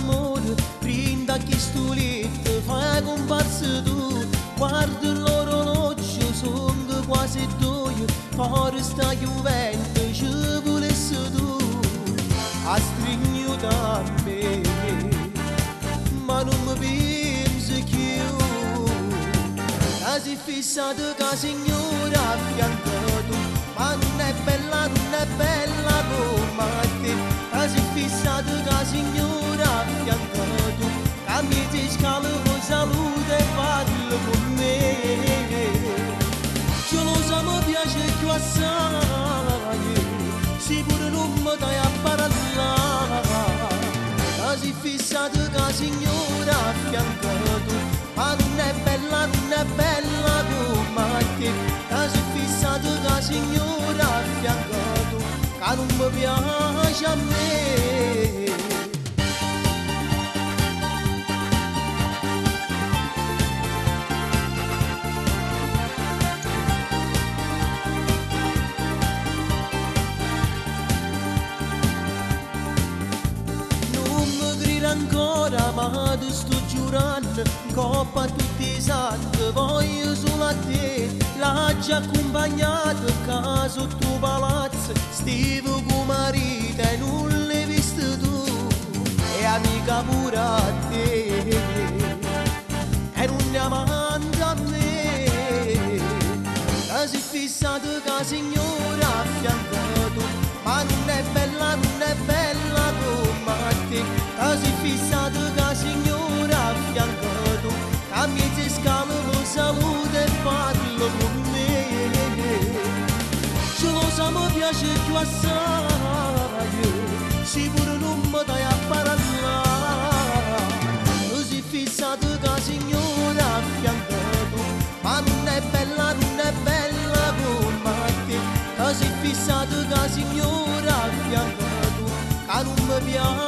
d'amore, prinda chi stulito, fai comparsa tu, guarda l'orologio, sono quasi due, fuori sta chiudendo, ci volessi tu, a stringere da me, ma non mi pensi più, sei fissata che signora a fianco tu, ma non è bella come te, sei fissata che signora a fianco tu, che mi ti scala con salute e parla con me, gelosa mi piace più assai, sicuro non mi dai a parlare, sei fissata che signora a fianco tu, ma non è bella come te, sei fissata che signora a fianco tu, che non mi piace a me. Ancora ma ti sto giurando, coppa tutti i santi, voglio solo a te, l'ha già accompagnato a casa tuo palazzo, stivo con marito e non l'hai visto tu, e amica pure a te, e non ne amante a me, che sei fissato che signora a fianco tu, ma non è bella come te, che sei fissato che signora a fianco tu, che mi ti scala con salute e parlo con me, gelosa mi piace più assai, sicuro non mi dai a parlare, sei fissato che signora a fianco tu, ma non è bella come te, che sei fissato che signora a fianco tu, che non mi piace